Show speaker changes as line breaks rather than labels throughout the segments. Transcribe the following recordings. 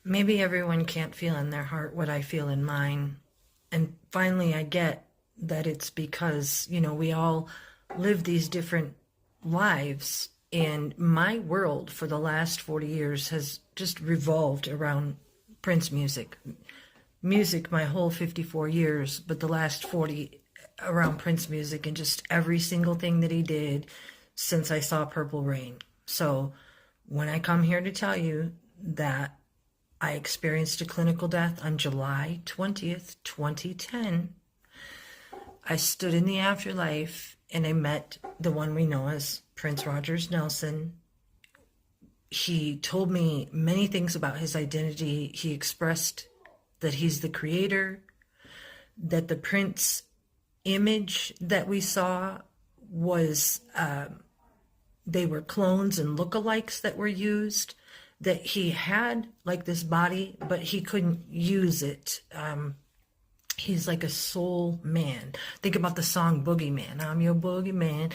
maybe everyone can't feel in their heart what I feel in mine. And finally, I get that it's because, we all live these different lives. And my world for the last 40 years has just revolved around Prince music. Music, my whole 54 years, but the last 40 around Prince music and just every single thing that he did since I saw Purple Rain. So when I come here to tell you that I experienced a clinical death on July 20th, 2010, I stood in the afterlife and I met the one we know as Prince Rogers Nelson. He told me many things about his identity. He expressed that he's the creator, that the Prince image that we saw was, they were clones and lookalikes that were used, that he had like this body, but he couldn't use it. He's like a soul man. Think about the song Boogeyman. I'm your boogeyman.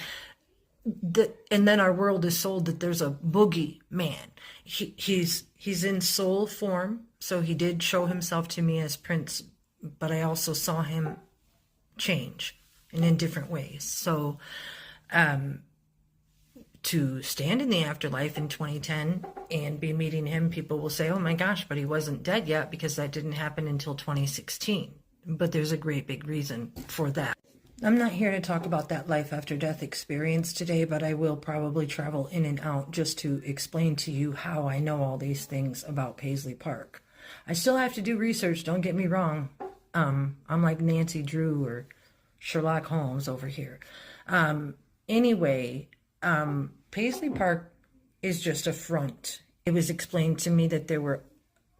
And then our world is sold that there's a boogie man. He's in soul form. So he did show himself to me as Prince, but I also saw him change and in different ways. So to stand in the afterlife in 2010 and be meeting him, people will say, oh my gosh, but he wasn't dead yet, because that didn't happen until 2016. But there's a great big reason for that. I'm not here to talk about that life after death experience today, but I will probably travel in and out just to explain to you how I know all these things about Paisley Park. I still have to do research, don't get me wrong. I'm like Nancy Drew or Sherlock Holmes over here. Anyway, Paisley Park is just a front. It was explained to me that there were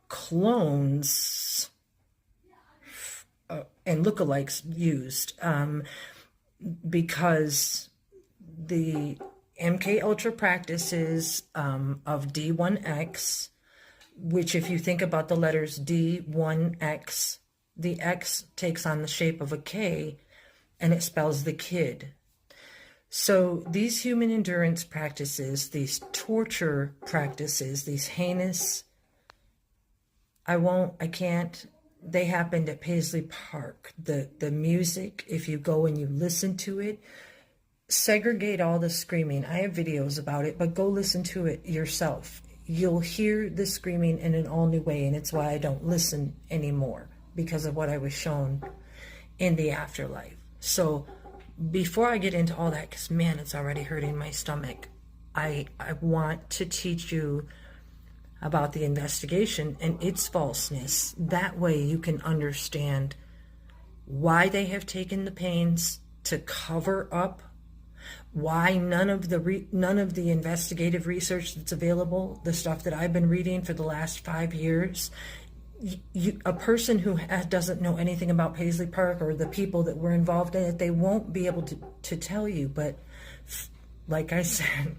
clones and lookalikes used because the MK Ultra practices of D1X, which if you think about the letters D1X, the X takes on the shape of a K and it spells the kid. So these human endurance practices, these torture practices, these heinous, I can't, they happened at Paisley Park. The music, if you go and you listen to it, segregate all the screaming. I have videos about it, but go listen to it yourself. You'll hear the screaming in an all new way, and it's why I don't listen anymore, because of what I was shown in the afterlife. So before I get into all that, because man, it's already hurting my stomach, I want to teach you about the investigation and its falseness. That way you can understand why they have taken the pains to cover up, why none of the investigative research that's available, the stuff that I've been reading for the last 5 years, a person who doesn't know anything about Paisley Park or the people that were involved in it, they won't be able to tell you. But like I said,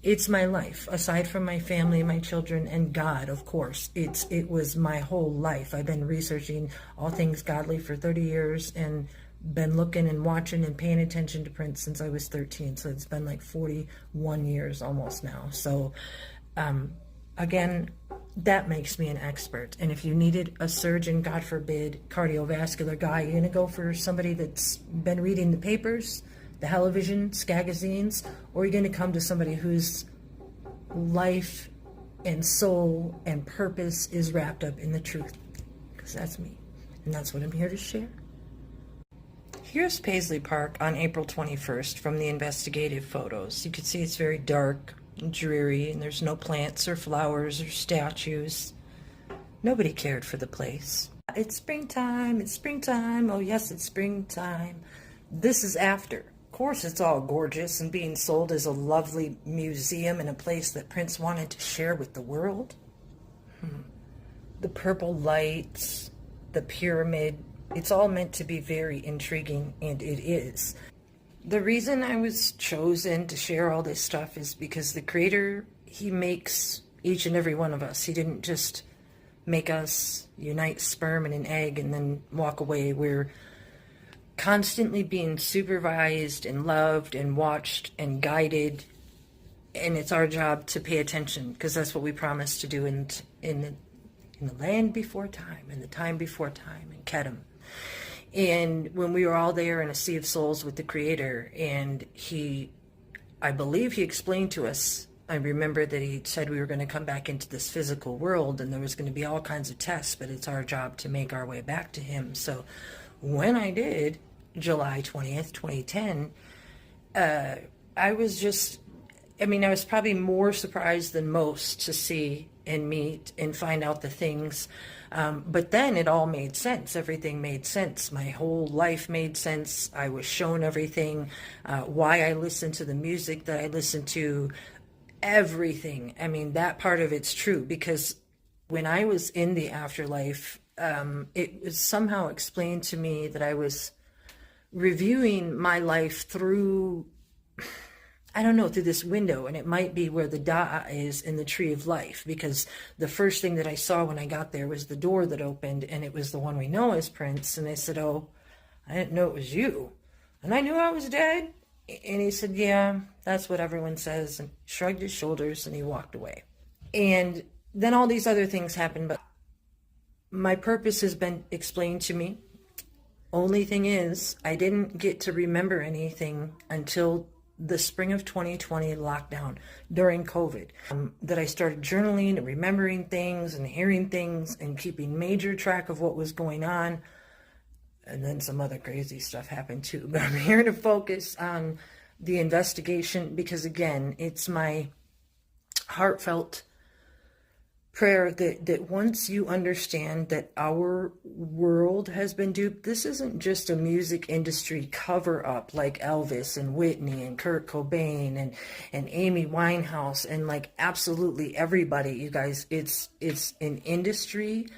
it's my life. Aside from my family, my children, and God, of course, it was my whole life. I've been researching all things godly for 30 years and been looking and watching and paying attention to Prince since I was 13. So it's been like 41 years almost now. So again, that makes me an expert. And if you needed a surgeon, God forbid, cardiovascular guy, you're going to go for somebody that's been reading the papers, the television, skagazines, or you're going to come to somebody whose life and soul and purpose is wrapped up in the truth. Because that's me. And that's what I'm here to share. Here's Paisley Park on April 21st from the investigative photos. You can see it's very dark and dreary, and there's no plants or flowers or statues. Nobody cared for the place. It's springtime, oh yes, it's springtime. This is after. Of course, it's all gorgeous and being sold as a lovely museum and a place that Prince wanted to share with the world. The purple lights, the pyramid, it's all meant to be very intriguing, and it is. The reason I was chosen to share all this stuff is because the Creator, He makes each and every one of us. He didn't just make us unite sperm and an egg and then walk away. We're constantly being supervised and loved and watched and guided, and it's our job to pay attention, because that's what we promised to do in in the land before time, in the time before time, and Kedem. And when we were all there in a sea of souls with the Creator, and I believe he explained to us, I remember that he said we were going to come back into this physical world and there was going to be all kinds of tests, but it's our job to make our way back to him. So when I did, July 20th, 2010, I was probably more surprised than most to see and meet and find out the things. But then it all made sense. Everything made sense. My whole life made sense. I was shown everything, why I listened to the music that I listened to, everything. I mean, that part of it's true, because when I was in the afterlife, it was somehow explained to me that I was reviewing my life through, I don't know, through this window, and it might be where the Da'a is in the tree of life, because the first thing that I saw when I got there was the door that opened, and it was the one we know as Prince, and I said, oh, I didn't know it was you, and I knew I was dead, and he said, yeah, that's what everyone says, and shrugged his shoulders, and he walked away. And then all these other things happened, but my purpose has been explained to me. Only thing is, I didn't get to remember anything until the spring of 2020 lockdown during COVID, that I started journaling and remembering things and hearing things and keeping major track of what was going on. And then some other crazy stuff happened too. But I'm here to focus on the investigation because, again, it's my heartfelt prayer that once you understand that our world has been duped, this isn't just a music industry cover up like Elvis and Whitney and Kurt Cobain and Amy Winehouse and like absolutely everybody, you guys. It's an industry,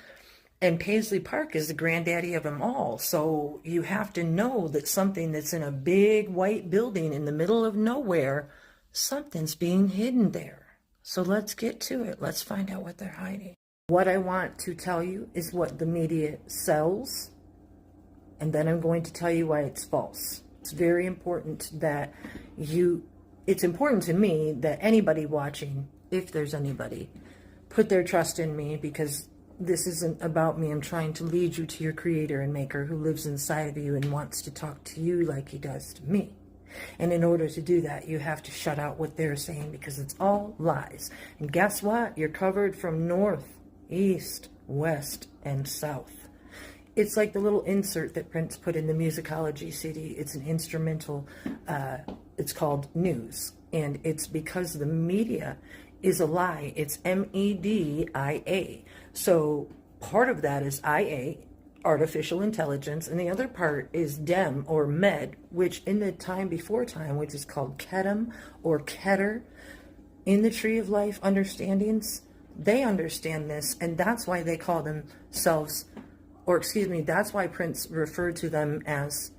and Paisley Park is the granddaddy of them all. So you have to know that something that's in a big white building in the middle of nowhere, something's being hidden there. So let's get to it. Let's find out what they're hiding. What I want to tell you is what the media sells, and then I'm going to tell you why it's false. It's very important that it's important to me that anybody watching, if there's anybody, put their trust in me, because this isn't about me. I'm trying to lead you to your Creator and Maker who lives inside of you and wants to talk to you like he does to me. And in order to do that, you have to shut out what they're saying, because it's all lies. And guess what? You're covered from north, east, west, and south. It's like the little insert that Prince put in the musicology CD. It's an instrumental. It's called News. And it's because the media is a lie. It's MEDIA. So part of that is IA, artificial intelligence, and the other part is DEM or med, which in the time before time, which is called Kedem or Keter in the tree of life understandings. They understand this, and that's why they call themselves, or excuse me, that's why Prince referred to them as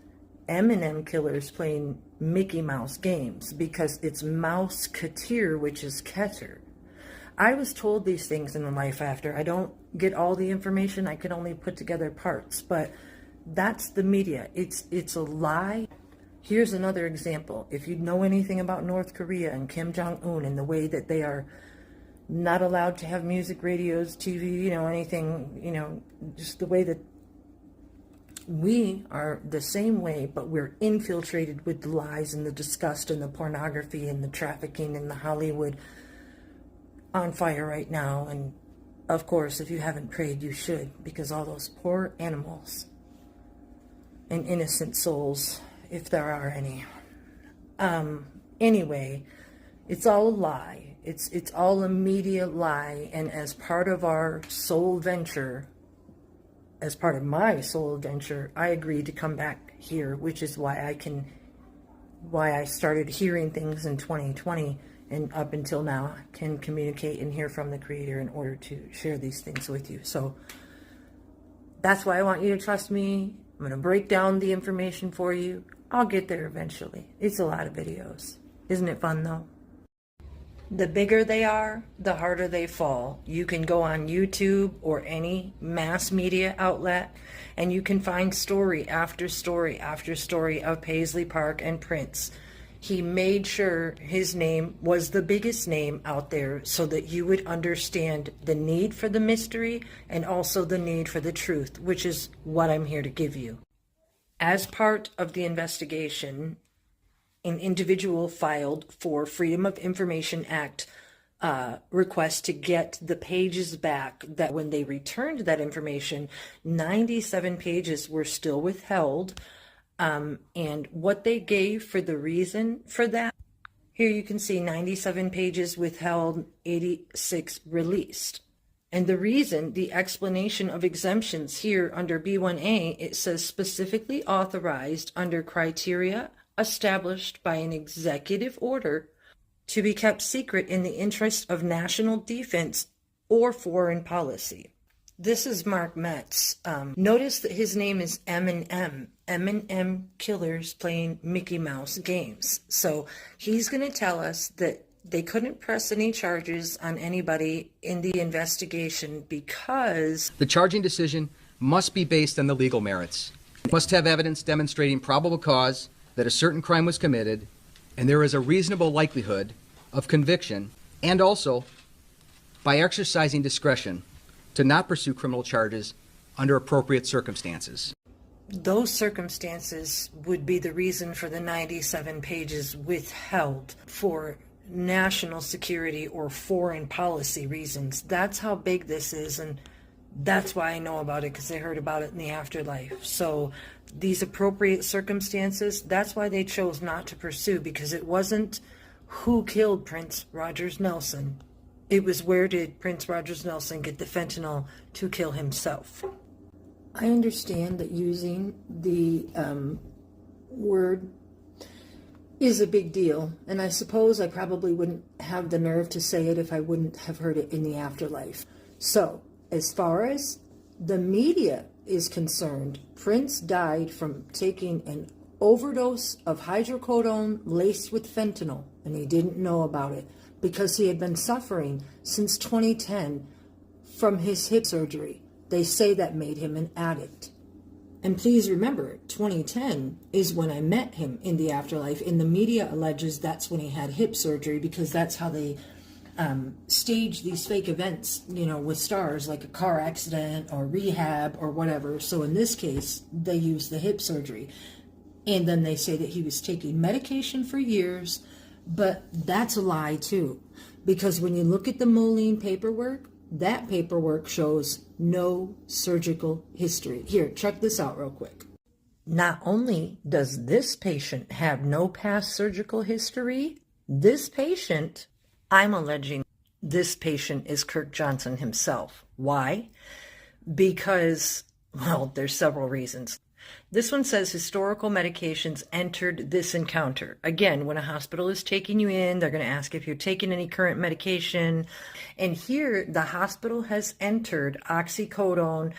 M&M killers playing Mickey Mouse games, because it's Mouse Keter, which is Keter. I was told these things in the life after. I don't get all the information. I can only put together parts, but that's the media. It's a lie. Here's another example. If you know anything about North Korea and Kim Jong-un and the way that they are not allowed to have music, radios, TV, anything, just the way that we are the same way, but we're infiltrated with the lies and the disgust and the pornography and the trafficking and the Hollywood on fire right now. And of course, if you haven't prayed, you should, because all those poor animals and innocent souls, if there are any. Anyway, it's all a lie. It's all a media lie. And as part of our soul venture, as part of my soul venture, I agreed to come back here, which is why I started hearing things in 2020. And up until now, can communicate and hear from the Creator in order to share these things with you. So that's why I want you to trust me. I'm going to break down the information for you. I'll get there eventually. It's a lot of videos. Isn't it fun, though? The bigger they are, the harder they fall. You can go on YouTube or any mass media outlet, and you can find story after story after story of Paisley Park and Prince. He made sure his name was the biggest name out there so that you would understand the need for the mystery and also the need for the truth, which is what I'm here to give you. As part of the investigation, an individual filed for Freedom of Information Act request to get the pages back that when they returned that information, 97 pages were still withheld. And what they gave for the reason for that, here you can see 97 pages withheld, 86 released. And the reason, the explanation of exemptions here under B1A, it says specifically authorized under criteria established by an executive order to be kept secret in the interest of national defense or foreign policy. This is Mark Metz. Notice that his name is M&M. M&M Killers playing Mickey Mouse games. So he's going to tell us that they couldn't press any charges on anybody in the investigation because
the charging decision must be based on the legal merits. It must have evidence demonstrating probable cause that a certain crime was committed, and there is a reasonable likelihood of conviction, and also by exercising discretion to not pursue criminal charges under appropriate circumstances.
Those circumstances would be the reason for the 97 pages withheld for national security or foreign policy reasons. That's how big this is, and that's why I know about it, because I heard about it in the afterlife. So these appropriate circumstances, that's why they chose not to pursue, because it wasn't who killed Prince Rogers Nelson. It was where did Prince Rogers Nelson get the fentanyl to kill himself. I understand that using the word is a big deal, and I suppose I probably wouldn't have the nerve to say it if I wouldn't have heard it in the afterlife. So, as far as the media is concerned, Prince died from taking an overdose of hydrocodone laced with fentanyl, and he didn't know about it because he had been suffering since 2010 from his hip surgery. They say that made him an addict. And please remember, 2010 is when I met him in the afterlife, and the media alleges that's when he had hip surgery because that's how they stage these fake events, with stars, like a car accident or rehab or whatever. So in this case, they use the hip surgery. And then they say that he was taking medication for years, but that's a lie too. Because when you look at the Moline paperwork, that paperwork shows no surgical history. Here, check this out real quick. Not only does this patient have no past surgical history, this patient, I'm alleging this patient is Kirk Johnson himself. Why? Because, well, there's several reasons. This one says historical medications entered this encounter. Again, when a hospital is taking you in, they're going to ask if you're taking any current medication. And here, the hospital has entered oxycodone,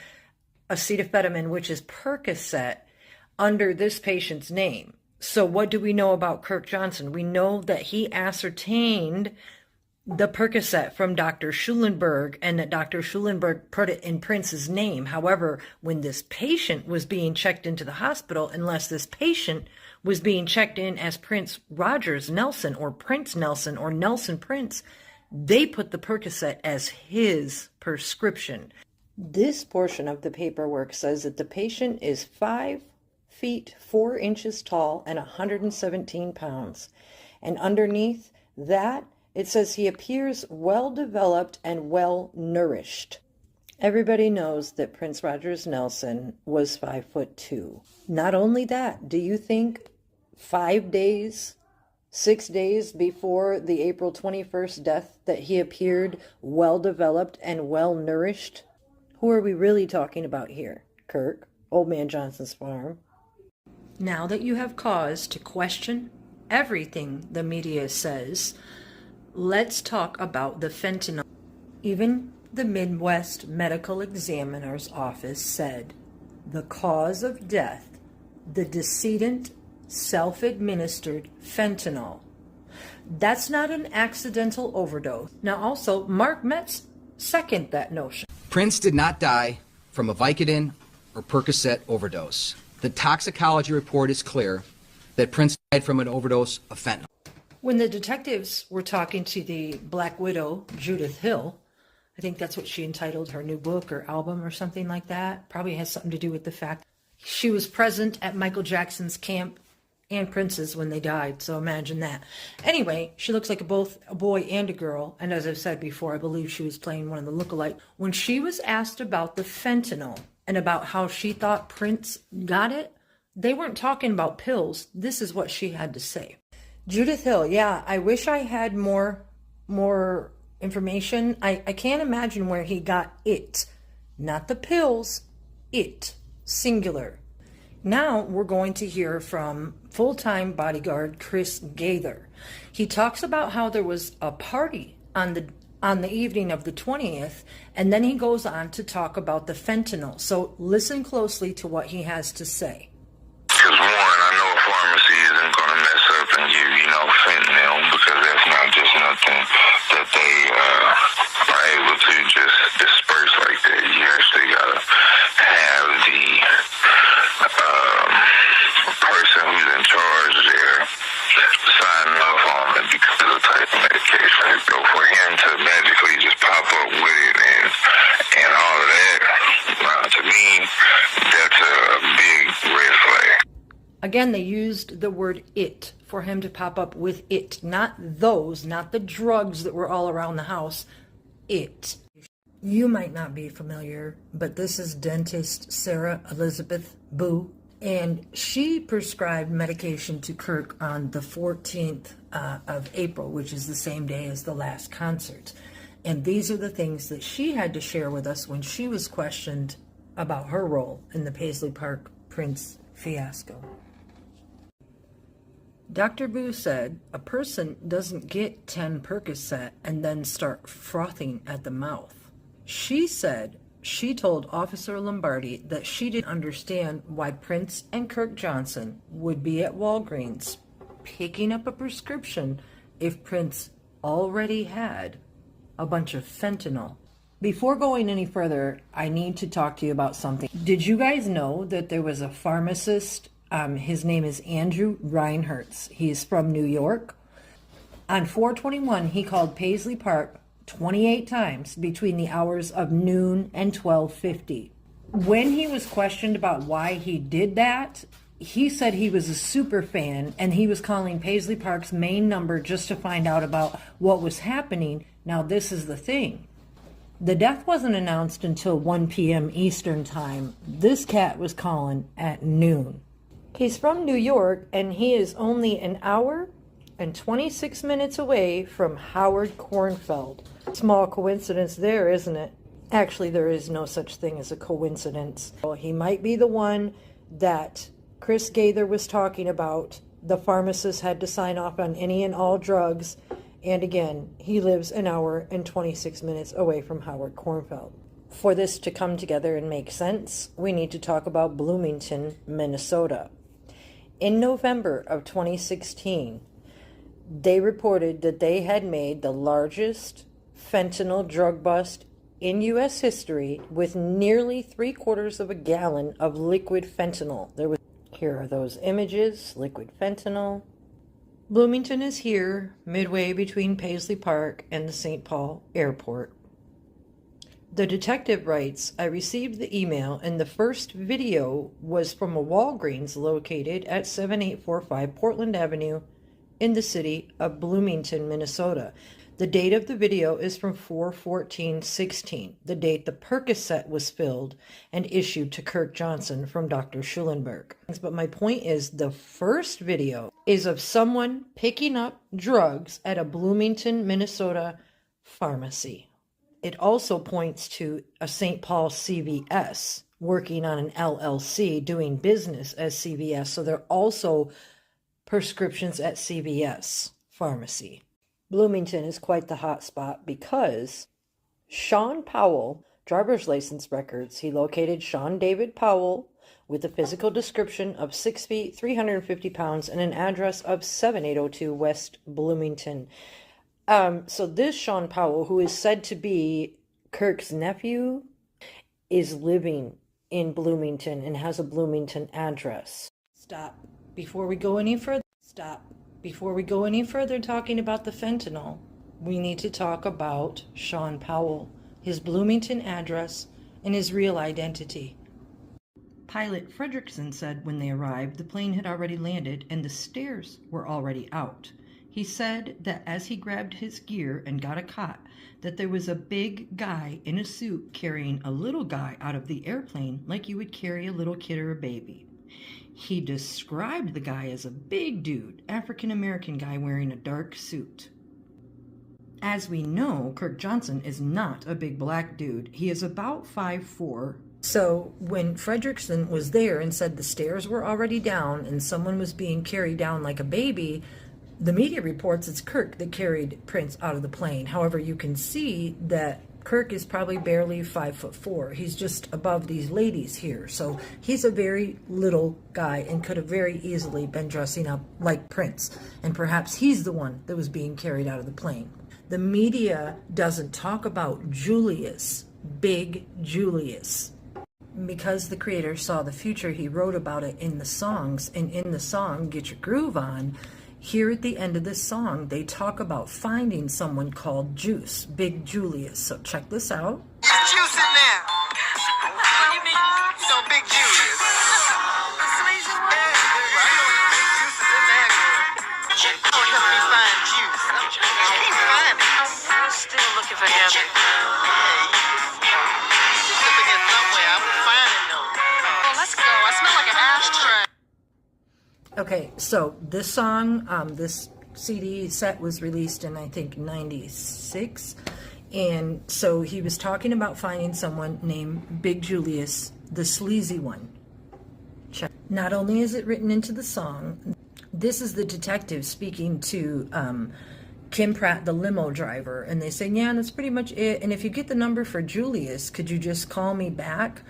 acetaminophen, which is Percocet, under this patient's name. So what do we know about Kirk Johnson? We know that he ascertained the Percocet from Dr. Schulenberg, and that Dr. Schulenberg put it in Prince's name. However, when this patient was being checked into the hospital, unless this patient was being checked in as Prince Rogers Nelson or Prince Nelson or Nelson Prince, they put the Percocet as his prescription. This portion of the paperwork says that the patient is 5 feet 4 inches tall and 117 pounds. And underneath that, it says he appears well-developed and well-nourished. Everybody knows that Prince Rogers Nelson was 5'2". Not only that, do you think 5 days, 6 days before the April 21st death that he appeared well-developed and well-nourished? Who are we really talking about here? Kirk, Old Man Johnson's farm. Now that you have cause to question everything the media says, let's talk about the fentanyl. Even the Midwest Medical Examiner's Office said the cause of death, the decedent self-administered fentanyl. That's not an accidental overdose. Now also, Mark Metz seconded that notion.
Prince did not die from a Vicodin or Percocet overdose. The toxicology report is clear that Prince died from an overdose of fentanyl.
When the detectives were talking to the Black Widow, Judith Hill, I think that's what she entitled her new book or album or something like that. Probably has something to do with the fact she was present at Michael Jackson's camp and Prince's when they died. So imagine that. Anyway, she looks like both a boy and a girl. And as I've said before, I believe she was playing one of the lookalike. When she was asked about the fentanyl and about how she thought Prince got it, they weren't talking about pills. This is what she had to say. Judith Hill, yeah, I wish I had more information. I can't imagine where he got it. Not the pills, it, singular. Now we're going to hear from full-time bodyguard Chris Gaither. He talks about how there was a party on the evening of the 20th, and then he goes on to talk about the fentanyl. So listen closely to what he has to say.
Because one, I know a pharmacy isn't going to mess up and give you no fentanyl, because that's not just nothing that they are able to just disperse like that. You actually got to have the person who's in charge there sign off on it because of the type of medication. So for him to magically just pop up with it and all of that, to me, that's a big red flag.
Again, they used the word it for him to pop up with it, not those, not the drugs that were all around the house. It. You might not be familiar, but this is dentist Sarah Elizabeth Boo, and she prescribed medication to Kirk on the 14th of April, which is the same day as the last concert. And these are the things that she had to share with us when she was questioned about her role in the Paisley Park Prince fiasco. Dr. Boo said a person doesn't get 10 Percocet and then start frothing at the mouth. She said she told Officer Lombardi that she didn't understand why Prince and Kirk Johnson would be at Walgreens picking up a prescription if Prince already had a bunch of fentanyl. Before going any further, I need to talk to you about something. Did you guys know that there was a pharmacist? His name is Andrew Reinhertz. He's from New York. On 4/21, he called Paisley Park 28 times between the hours of noon and 12:50. When he was questioned about why he did that, he said he was a super fan and he was calling Paisley Park's main number just to find out about what was happening. Now, this is the thing. The death wasn't announced until 1 p.m. Eastern time. This cat was calling at noon. He's from New York, and he is only an hour and 26 minutes away from Howard Kornfeld. Small coincidence there, isn't it? Actually, there is no such thing as a coincidence. Well, he might be the one that Chris Gaither was talking about. The pharmacist had to sign off on any and all drugs. And again, he lives an hour and 26 minutes away from Howard Kornfeld. For this to come together and make sense, we need to talk about Bloomington, Minnesota. In November of 2016, they reported that they had made the largest fentanyl drug bust in U.S. history with nearly 3/4 of a gallon of liquid fentanyl. Here are those images, liquid fentanyl. Bloomington is here, midway between Paisley Park and the St. Paul Airport. The detective writes, I received the email and the first video was from a Walgreens located at 7845 Portland Avenue in the city of Bloomington, Minnesota. The date of the video is from 4/14/16, the date the Percocet was filled and issued to Kirk Johnson from Dr. Schulenberg. But my point is, the first video is of someone picking up drugs at a Bloomington, Minnesota pharmacy. It also points to a St. Paul CVS working on an LLC doing business as CVS. So they're also prescriptions at CVS pharmacy. Bloomington is quite the hot spot because Sean Powell, driver's license records, he located Sean David Powell with a physical description of 6 feet, 350 pounds, and an address of 7802 West Bloomington. So this Sean Powell, who is said to be Kirk's nephew, is living in Bloomington and has a Bloomington address. Stop. Before we go any further, stop. Before we go any further talking about the fentanyl, we need to talk about Sean Powell, his Bloomington address, and his real identity. Pilot Fredrickson said when they arrived, the plane had already landed and the stairs were already out. He said that as he grabbed his gear and got a cot, that there was a big guy in a suit carrying a little guy out of the airplane like you would carry a little kid or a baby. He described the guy as a big dude, African-American guy wearing a dark suit. As we know, Kirk Johnson is not a big black dude. He is about 5'4". So when Fredrickson was there and said the stairs were already down and someone was being carried down like a baby, the media reports it's Kirk that carried Prince out of the plane. However, you can see that Kirk is probably barely 5'4". He's just above these ladies here. So he's a very little guy and could have very easily been dressing up like Prince. And perhaps he's the one that was being carried out of the plane. The media doesn't talk about Julius, Big Julius. Because the creator saw the future, he wrote about it in the songs. And in the song, Get Your Groove On, here at the end of this song, they talk about finding someone called Juice, Big Julius. So check this out.
There's juice in there. What do you mean? You know, Big Julius. Juice is in there, girl. Oh, help me find juice. Keep finding it.
I'm still looking for him.
He's up in here somewhere. I'm finding those.
Oh, let's go. I smell like an ashtray.
Okay, so this song, this CD set was released in, I think, 96. And so he was talking about finding someone named Big Julius, the sleazy one. Check. Not only is it written into the song, this is the detective speaking to Kim Pratt, the limo driver. And they say, yeah, that's pretty much it. And if you get the number for Julius, could you just call me back?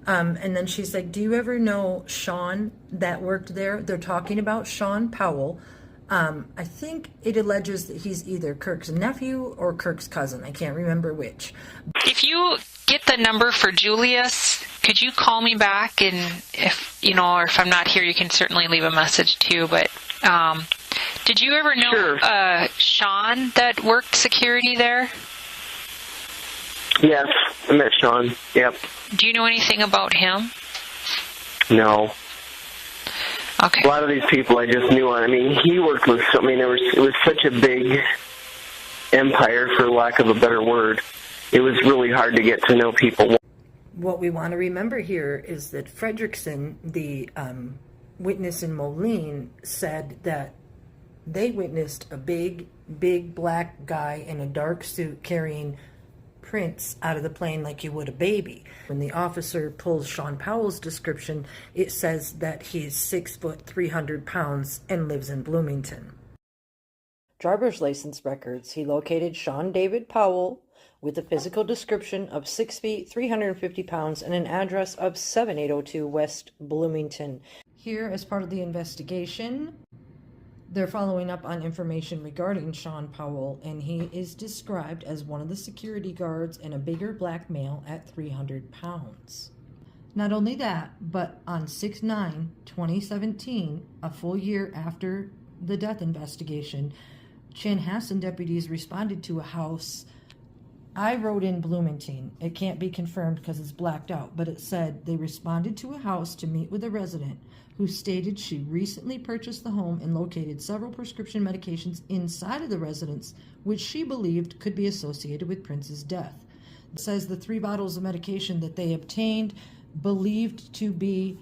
And then she's like, do you ever know Sean that worked there? They're talking about Sean Powell. I think it alleges that he's either Kirk's nephew or Kirk's cousin. I can't remember which.
If you get the number for Julius, could you call me back? And if, or if I'm not here, you can certainly leave a message too. But did you ever know
Sure.
Sean that worked security there?
Yes, I met Sean. Yep.
Do you know anything about him?
No.
Okay.
A lot of these people I just knew. I mean, he worked with. I mean, it was such a big empire, for lack of a better word. It was really hard to get to know people.
What we want to remember here is that Fredrickson, the witness in Moline, said that they witnessed a big black guy in a dark suit carrying Prince out of the plane like you would a baby. When the officer pulls Sean Powell's description, it says that he's 6 foot 300 pounds and lives in Bloomington. Driver's license records, he located Sean David Powell with a physical description of 6 feet 350 pounds and an address of 7802 West Bloomington. Here, as part of the investigation, they're following up on information regarding Sean Powell, and he is described as one of the security guards and a bigger black male at 300 pounds. Not only that, but on 6/9/2017, a full year after the death investigation, Chanhassen deputies responded to a house. I wrote in Bloomington. It can't be confirmed because it's blacked out, but it said they responded to a house to meet with a resident who stated she recently purchased the home and located several prescription medications inside of the residence, which she believed could be associated with Prince's death. It says the 3 bottles of medication that they obtained, believed to be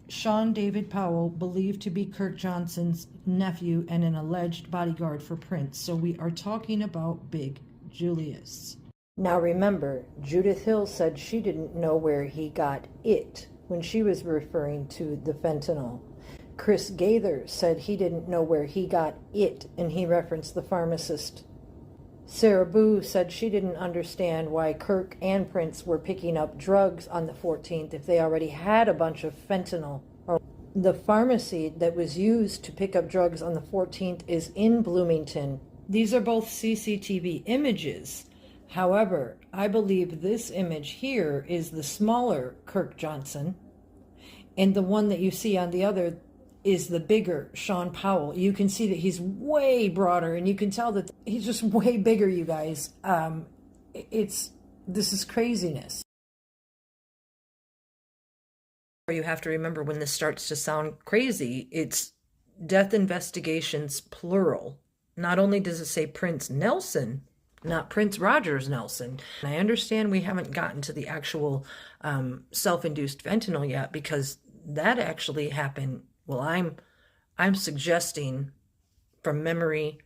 Sean David Powell, believed to be Kirk Johnson's nephew and an alleged bodyguard for Prince. So we are talking about Big Julius. Now remember, Judith Hill said she didn't know where he got it when she was referring to the fentanyl. Chris Gaither said he didn't know where he got it, and he referenced the pharmacist. Sarah Boo said she didn't understand why Kirk and Prince were picking up drugs on the 14th if they already had a bunch of fentanyl. The pharmacy that was used to pick up drugs on the 14th is in Bloomington. These are both CCTV images. However, I believe this image here is the smaller Kirk Johnson, and the one that you see on the other is the bigger Sean Powell. You can see that he's way broader, and you can tell that he's just way bigger, you guys. This is craziness. You have to remember, when this starts to sound crazy, it's death investigations plural. Not only does it say Prince Nelson, not Prince Rogers Nelson. And I understand we haven't gotten to the actual self-induced fentanyl yet, because that actually happened. Well, I'm suggesting, from memory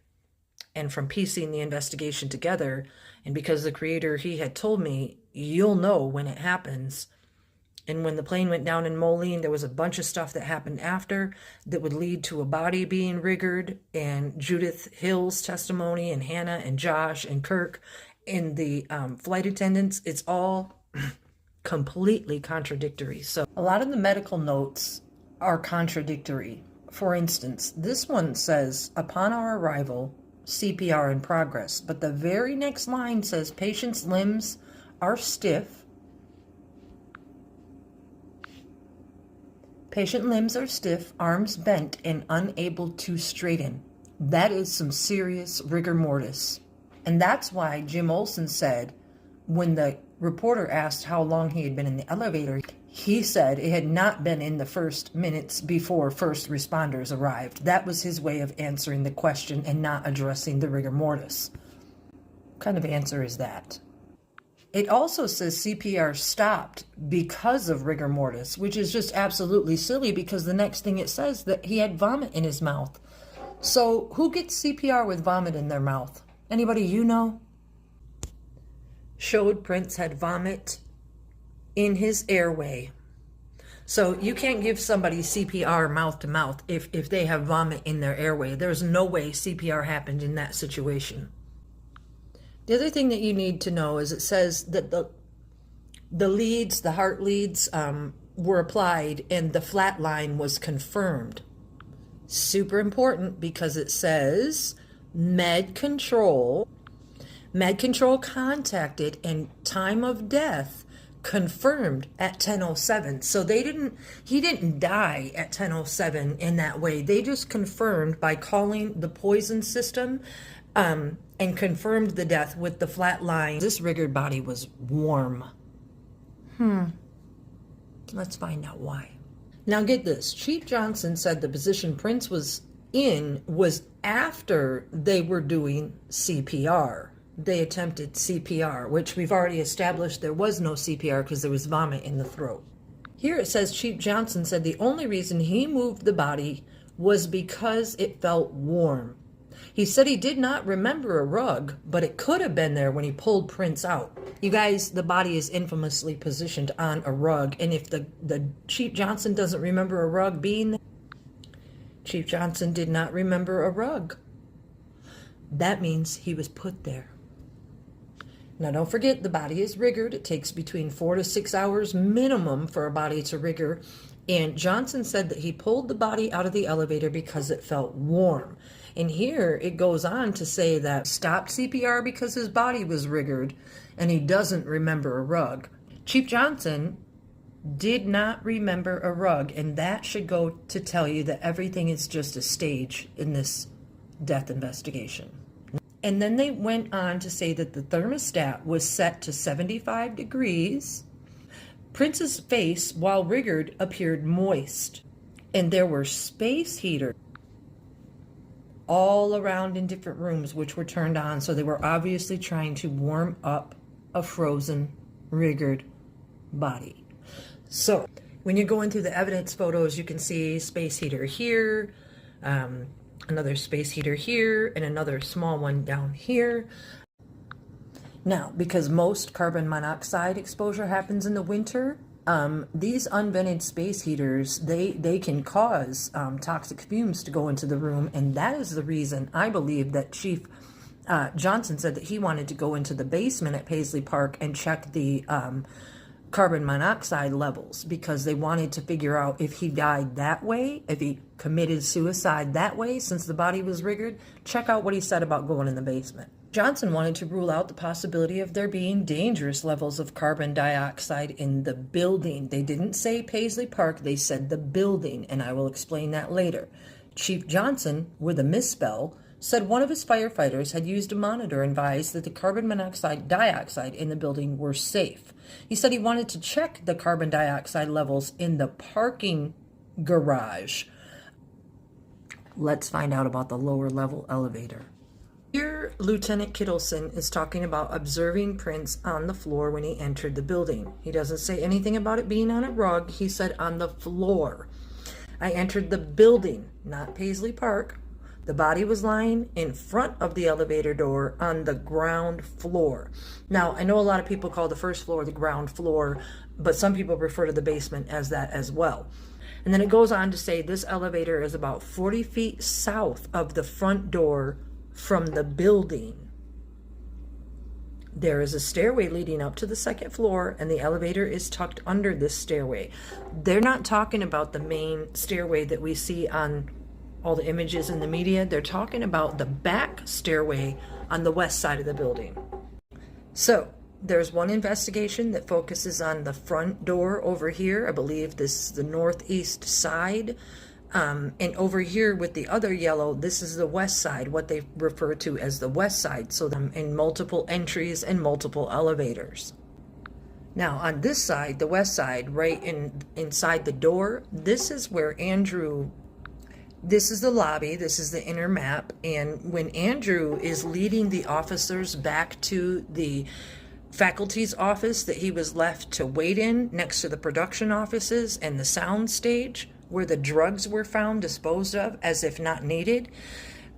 and from piecing the investigation together, and because the creator, he had told me, you'll know when it happens. And when the plane went down in Moline, there was a bunch of stuff that happened after that would lead to a body being rigged, and Judith Hill's testimony, and Hannah and Josh and Kirk and the flight attendants. It's all completely contradictory. So a lot of the medical notes are contradictory. For instance, this one says, upon our arrival, CPR in progress. But the very next line says, patient's limbs are stiff. Patient limbs are stiff, arms bent, and unable to straighten. That is some serious rigor mortis. And that's why Jim Olsen said, when the reporter asked how long he had been in the elevator, he said it had not been in the first minutes before first responders arrived. That was his way of answering the question and not addressing the rigor mortis. What kind of answer is that? It also says CPR stopped because of rigor mortis, which is just absolutely silly, because the next thing it says that he had vomit in his mouth. So who gets CPR with vomit in their mouth? Anybody you know? Showed Prince had vomit in his airway. So you can't give somebody CPR mouth to mouth if they have vomit in their airway. There's no way CPR happened in that situation. The other thing that you need to know is it says that the leads, the heart leads, were applied, and the flat line was confirmed. Super important, because it says med control contacted and time of death confirmed at 10:07. So he didn't die at 10:07 in that way. They just confirmed by calling the poison system, and confirmed the death with the flat line. This rigged body was warm. Let's find out why. Now get this. Chief Johnson said the position Prince was in was after they were doing CPR. They attempted CPR, which we've already established there was no CPR because there was vomit in the throat. Here it says Chief Johnson said the only reason he moved the body was because it felt warm. He said he did not remember a rug, but it could have been there when he pulled Prince out. You guys, the body is infamously positioned on a rug, and if the Chief Johnson doesn't remember a rug being there, Chief Johnson did not remember a rug. That means he was put there. Now don't forget, the body is rigged. It takes between 4 to 6 hours minimum for a body to rigor. And Johnson said that he pulled the body out of the elevator because it felt warm. And here it goes on to say that stopped CPR because his body was rigged and he doesn't remember a rug. Chief Johnson did not remember a rug, and that should go to tell you that everything is just a stage in this death investigation. And then they went on to say that the thermostat was set to 75 degrees. Prince's face, while rigged, appeared moist, and there were space heaters all around in different rooms which were turned on, so they were obviously trying to warm up a frozen, rigged body. So when you're going through the evidence photos, you can see space heater here, another space heater here, and another small one down here. Now, because most carbon monoxide exposure happens in the winter, these unvented space heaters, they can cause toxic fumes to go into the room, and that is the reason I believe that Chief Johnson said that he wanted to go into the basement at Paisley Park and check the carbon monoxide levels, because they wanted to figure out if he died that way, if he committed suicide that way since the body was rigged. Check out what he said about going in the basement. Johnson wanted to rule out the possibility of there being dangerous levels of carbon dioxide in the building. They didn't say Paisley Park, they said the building, and I will explain that later. Chief Johnson, with a misspell, said one of his firefighters had used a monitor and advised that the carbon dioxide in the building were safe. He said he wanted to check the carbon dioxide levels in the parking garage. Let's find out about the lower level elevator. Here, Lieutenant Kittleson is talking about observing prints on the floor when he entered the building. He doesn't say anything about it being on a rug. He said on the floor. I entered the building, not Paisley Park. The body was lying in front of the elevator door on the ground floor. Now, I know a lot of people call the first floor the ground floor, but some people refer to the basement as that as well. And then it goes on to say this elevator is about 40 feet south of the front door from the building. There is a stairway leading up to the second floor, and the elevator is tucked under this stairway. They're not talking about the main stairway that we see on all the images in the media. They're talking about the back stairway on the west side of the building. So there's one investigation that focuses on the front door over here. I believe this is the northeast side. And over here with the other yellow, this is the west side, what they refer to as the west side. So in multiple entries and multiple elevators. Now on this side, the west side, right inside the door, this is where Andrew, this is the lobby, this is the inner map. And when Andrew is leading the officers back to the faculty's office that he was left to wait in next to the production offices and the sound stage, where the drugs were found disposed of as if not needed,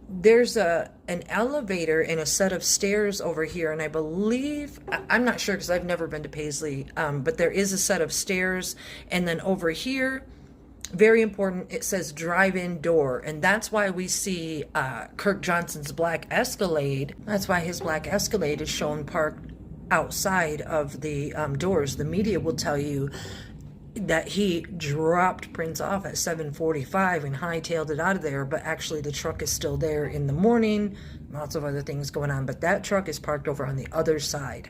there's an elevator and a set of stairs over here, and I believe, I'm not sure because I've never been to Paisley, but there is a set of stairs, and then over here, very important, it says drive-in door, and that's why we see Kirk Johnson's black Escalade. That's why his black Escalade is shown parked outside of the doors. The media will tell you that he dropped Prince off at 7:45 and hightailed it out of there, but actually the truck is still there in the morning. Lots of other things going on, but that truck is parked over on the other side.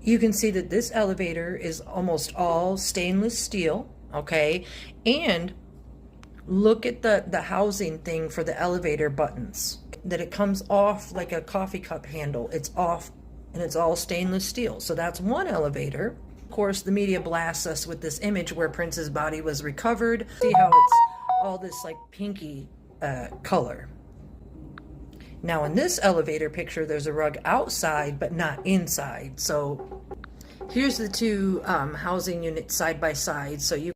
You can see that this elevator is almost all stainless steel, okay? And look at the housing thing for the elevator buttons, that it comes off like a coffee cup handle. It's off, and it's all stainless steel. So that's one elevator. Of course, the media blasts us with this image where Prince's body was recovered. See how it's all this like pinky color. Now in this elevator picture, there's a rug outside, but not inside. So here's the two housing units side by side. So you